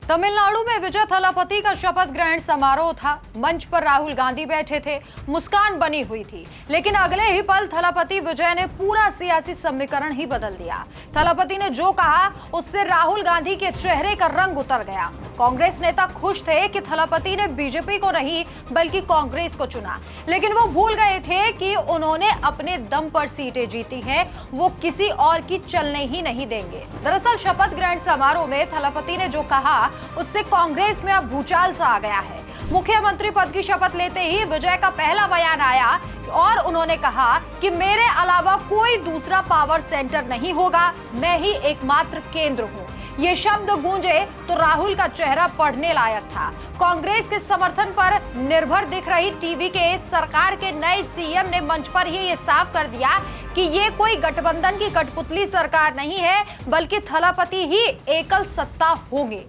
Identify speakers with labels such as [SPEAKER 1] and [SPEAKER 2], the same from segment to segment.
[SPEAKER 1] तमिलनाडु में विजय थलापति का शपथ ग्रहण समारोह था। मंच पर राहुल गांधी बैठे थे, मुस्कान बनी हुई थी, लेकिन अगले ही पल थलापति विजय ने पूरा सियासी समीकरण ही बदल दिया। थलापति ने जो कहा उससे राहुल गांधी के चेहरे का रंग उतर गया। कांग्रेस नेता खुश थे कि थलापति ने बीजेपी को नहीं बल्कि कांग्रेस को चुना, लेकिन वो भूल गए थे कि उन्होंने अपने दम पर सीटें जीती हैं, वो किसी और की चलने ही नहीं देंगे। दरअसल शपथ ग्रहण समारोह में थलापति ने जो कहा उससे कांग्रेस में अब भूचाल सा आ गया है। मुख्यमंत्री पद की शपथ लेते ही विजय का पहला बयान आया और उन्होंने कहा कि मेरे अलावा कोई दूसरा पावर सेंटर नहीं होगा, मैं ही एकमात्र केंद्र हूं। ये शब्द गूंजे तो राहुल का चेहरा पढ़ने लायक था। कांग्रेस के समर्थन पर निर्भर दिख रही टीवी के सरकार के नए सीएम ने मंच पर ही ये साफ कर दिया कि ये कोई गठबंधन की कठपुतली सरकार नहीं है, बल्कि थलापति ही एकल सत्ता होगी।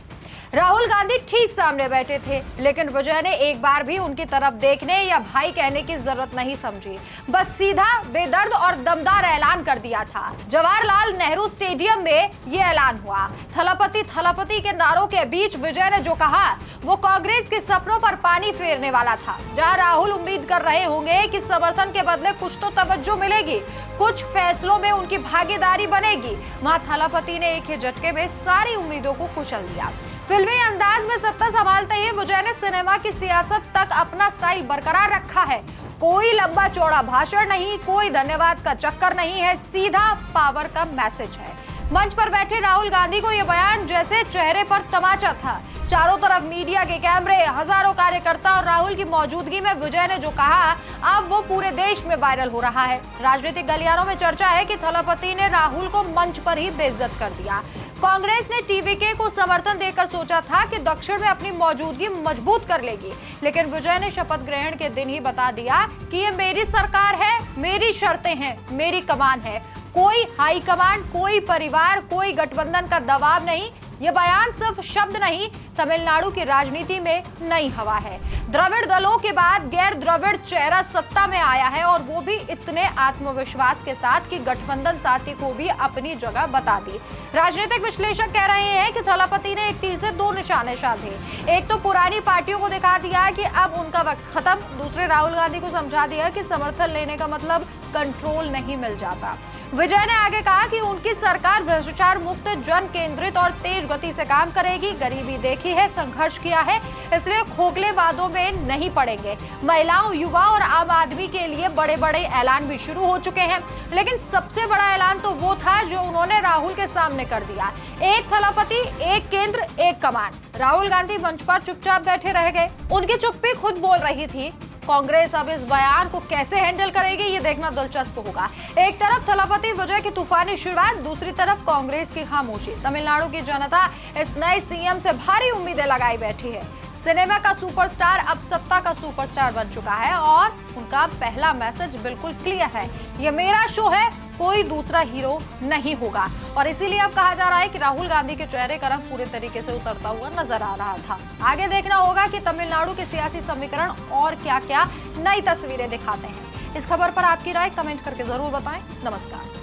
[SPEAKER 1] राहुल गांधी ठीक सामने बैठे थे, लेकिन विजय ने एक बार भी उनकी तरफ देखने या भाई कहने की जरूरत नहीं समझी। बस सीधा बेदर्द और दमदार ऐलान कर दिया था। जवाहरलाल नेहरू स्टेडियम में ये ऐलान हुआ। थलापति थलापति के नारों के बीच विजय ने जो कहा वो कांग्रेस के सपनों पर पानी फेरने वाला था। जहां राहुल उम्मीद कर रहे होंगे कि समर्थन के बदले कुछ तो तवज्जो मिलेगी, कुछ फैसलों में उनकी भागीदारी बनेगी, वहां थलापति ने एक ही झटके में सारी उम्मीदों को कुचल दिया। फिल्मी अंदाज में सत्ता संभालते ही विजय ने सिनेमा की सियासत तक अपना स्टाइल बरकरार रखा है। कोई लंबा चौड़ा भाषण नहीं, कोई धन्यवाद का चक्कर नहीं है, सीधा पावर का मैसेज है। मंच पर बैठे राहुल गांधी को यह बयान जैसे चेहरे पर तमाचा था। चारों तरफ मीडिया के कैमरे, हजारों कार्यकर्ता और राहुल की मौजूदगी में विजय ने जो कहा अब वो पूरे देश में वायरल हो रहा है। राजनीतिक गलियारों में चर्चा है कि थलापति ने राहुल को मंच पर ही बेइज्जत कर दिया। कांग्रेस ने टीवीके को समर्थन देकर सोचा था कि दक्षिण में अपनी मौजूदगी मजबूत कर लेगी, लेकिन विजय ने शपथ ग्रहण के दिन ही बता दिया कि ये मेरी सरकार है, मेरी शर्तें हैं, मेरी कमान है। कोई हाई कमान, कोई परिवार, कोई गठबंधन का दबाव नहीं। ये बयान सिर्फ शब्द नहीं, तमिलनाडु की राजनीति में नई हवा है। द्रविड़ दलों के बाद गैर द्रविड़ चेहरा सत्ता में आया है और वो भी इतने आत्मविश्वास के साथ कि गठबंधन साथी को भी अपनी जगह बता दी। राजनीतिक विश्लेषक कह रहे हैं कि थलापति ने एक तीर से दो निशाने साधे। एक तो पुरानी पार्टियों को दिखा दिया कि अब उनका वक्त खत्म, दूसरे राहुल गांधी को समझा दिया कि समर्थन लेने का मतलब कंट्रोल नहीं मिल जाता। विजय ने आगे कहा कि उनकी सरकार भ्रष्टाचार मुक्त, जन केंद्रित और तेज गति से काम करेगी। गरीबी देखी है, संघर्ष किया है, इसलिए खोखले वादों में नहीं पड़ेंगे। महिलाओं, युवा और आम आदमी के लिए बड़े बड़े ऐलान भी शुरू हो चुके हैं, लेकिन सबसे बड़ा ऐलान तो वो था जो उन्होंने राहुल के सामने कर दिया। एक थलापति, एक केंद्र, एक कमान। राहुल गांधी मंच पर चुपचाप बैठे रह गए। उनकी चुप्पी खुद बोल रही थी। कांग्रेस अब इस बयान को कैसे हैंडल करेगी ये देखना दिलचस्प होगा। एक तरफ थलापति विजय की तूफानी शुरुआत, दूसरी तरफ कांग्रेस की खामोशी। तमिलनाडु की जनता इस नए सीएम से भारी उम्मीदें लगाई बैठी है। सिनेमा का सुपरस्टार अब सत्ता का सुपरस्टार बन चुका है और उनका पहला मैसेज बिल्कुल क्लियर है, ये मेरा शो है, कोई दूसरा हीरो नहीं होगा। और इसीलिए अब कहा जा रहा है कि राहुल गांधी के चेहरे का रंग पूरे तरीके से उतरता हुआ नजर आ रहा था। आगे देखना होगा कि तमिलनाडु के सियासी समीकरण और क्या क्या नई तस्वीरें दिखाते हैं। इस खबर पर आपकी राय कमेंट करके जरूर बताएं। नमस्कार।